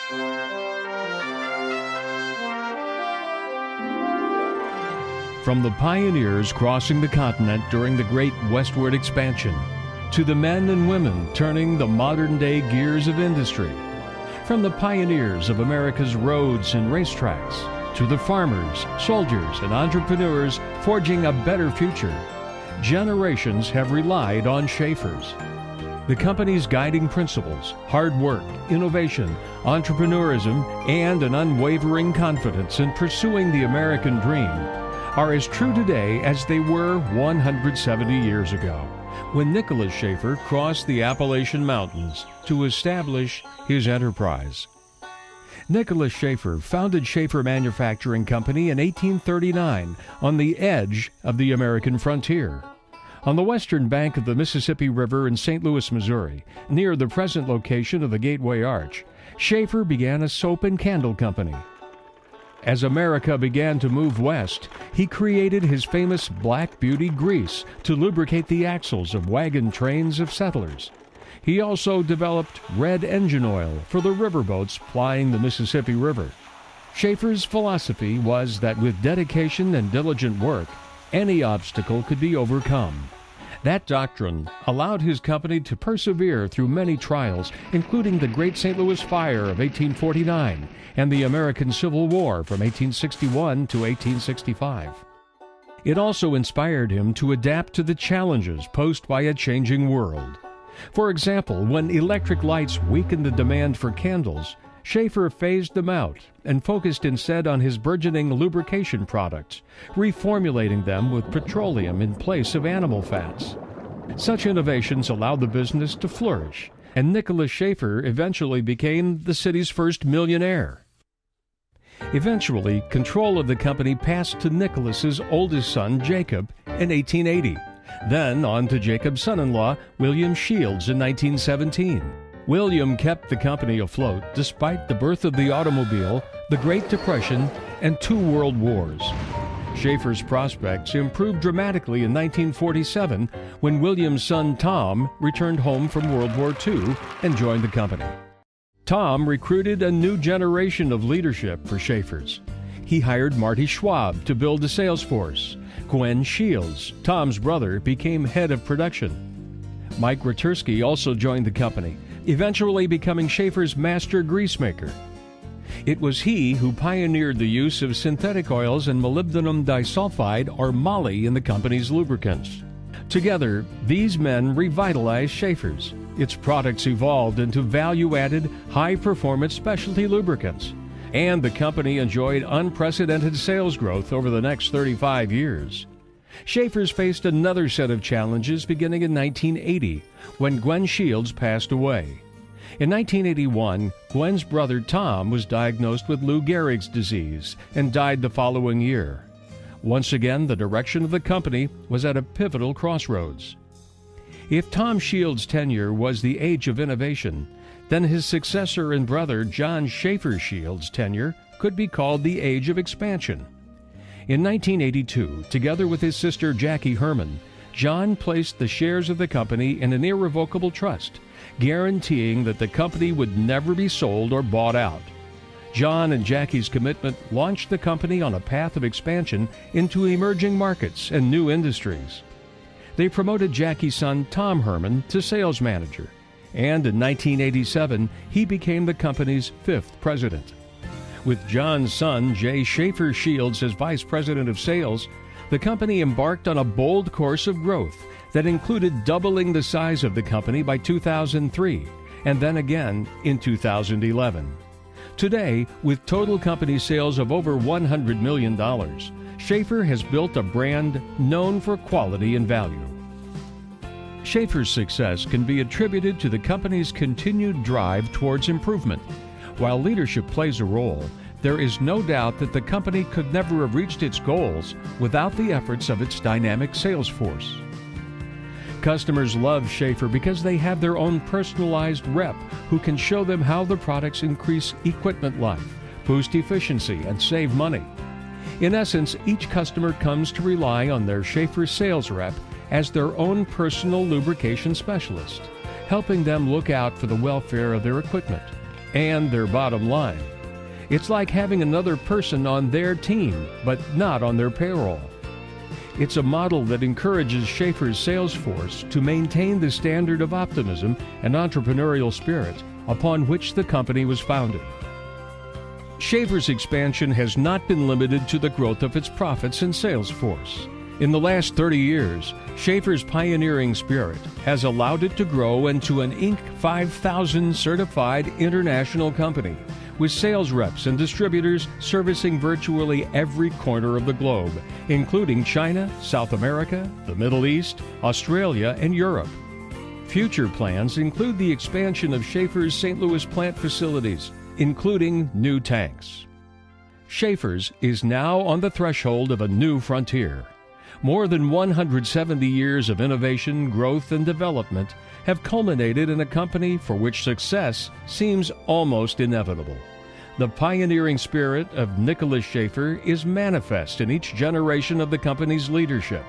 From the pioneers crossing the continent during the great westward expansion, to the men and women turning the modern-day gears of industry, from the pioneers of America's roads and racetracks, to the farmers, soldiers, and entrepreneurs forging a better future, generations have relied on Schaefer's. The company's guiding principles, hard work, innovation, entrepreneurism, and an unwavering confidence in pursuing the American dream are as true today as they were 170 years ago, when Nicholas Schaefer crossed the Appalachian Mountains to establish his enterprise. Nicholas Schaefer founded Schaefer Manufacturing Company in 1839 on the edge of the American frontier. On the western bank of the Mississippi River in St. Louis, Missouri, near the present location of the Gateway Arch, Schaefer began a soap and candle company. As America began to move west, he created his famous Black Beauty grease to lubricate the axles of wagon trains of settlers. He also developed red engine oil for the riverboats plying the Mississippi River. Schaefer's philosophy was that with dedication and diligent work, any obstacle could be overcome. That doctrine allowed his company to persevere through many trials, including the Great St. Louis Fire of 1849 and the American Civil War from 1861 to 1865. It also inspired him to adapt to the challenges posed by a changing world. For example, when electric lights weakened the demand for candles, Schaefer phased them out and focused instead on his burgeoning lubrication products, reformulating them with petroleum in place of animal fats. Such innovations allowed the business to flourish, and Nicholas Schaefer eventually became the city's first millionaire. Eventually, control of the company passed to Nicholas's oldest son, Jacob, in 1880. Then on to Jacob's son-in-law, William Shields, in 1917. William kept the company afloat despite the birth of the automobile, the Great Depression, and 2 world wars. Schaefer's prospects improved dramatically in 1947 when William's son Tom returned home from World War II and joined the company. Tom recruited a new generation of leadership for Schaefer's. He hired Marty Schwab to build the sales force. Gwen Shields, Tom's brother, became head of production. Mike Ratursky also joined the company, eventually becoming Schaefer's master grease maker. It was he who pioneered the use of synthetic oils and molybdenum disulfide, or moly, in the company's lubricants. Together, these men revitalized Schaefer's. Its products evolved into value-added, high-performance specialty lubricants, and the company enjoyed unprecedented sales growth over the next 35 years. Schaefer's faced another set of challenges beginning in 1980, when Gwen Shields passed away. In 1981, Gwen's brother Tom was diagnosed with Lou Gehrig's disease and died the following year. Once again, the direction of the company was at a pivotal crossroads. If Tom Shields' tenure was the age of innovation, then his successor and brother John Schaefer Shields' tenure could be called the age of expansion. In 1982, together with his sister Jackie Herman, John placed the shares of the company in an irrevocable trust, guaranteeing that the company would never be sold or bought out. John and Jackie's commitment launched the company on a path of expansion into emerging markets and new industries. They promoted Jackie's son Tom Herman to sales manager, and in 1987 he became the company's 5th president. With John's son Jay Schaefer Shields as vice president of sales, the company embarked on a bold course of growth that included doubling the size of the company by 2003 and then again in 2011. Today, with total company sales of over $100 million, Schaefer has built a brand known for quality and value. Schaefer's success can be attributed to the company's continued drive towards improvement. While leadership plays a role, there is no doubt that the company could never have reached its goals without the efforts of its dynamic sales force. Customers love Schaefer because they have their own personalized rep who can show them how the products increase equipment life, boost efficiency, and save money. In essence, each customer comes to rely on their Schaefer sales rep as their own personal lubrication specialist, helping them look out for the welfare of their equipment and their bottom line. It's like having another person on their team, but not on their payroll. It's a model that encourages Schaefer's sales force to maintain the standard of optimism and entrepreneurial spirit upon which the company was founded. Schaefer's expansion has not been limited to the growth of its profits and sales force. In the last 30 years, Schaefer's pioneering spirit has allowed it to grow into an Inc. 5000 certified international company, with sales reps and distributors servicing virtually every corner of the globe, including China, South America, the Middle East, Australia, and Europe. Future plans include the expansion of Schaefer's St. Louis plant facilities, including new tanks. Schaefer's is now on the threshold of a new frontier. More than 170 years of innovation, growth, and development have culminated in a company for which success seems almost inevitable. The pioneering spirit of Nicholas Schaefer is manifest in each generation of the company's leadership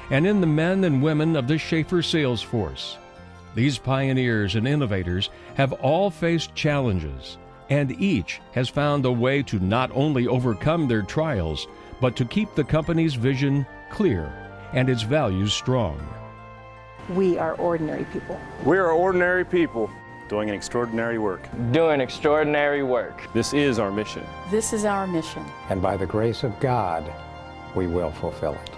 and in the men and women of the Schaefer sales force. These pioneers and innovators have all faced challenges, and each has found a way to not only overcome their trials, but to keep the company's vision clear and its values strong. We are ordinary people. We are ordinary people doing an extraordinary work. Doing extraordinary work. This is our mission. This is our mission. And by the grace of God, we will fulfill it.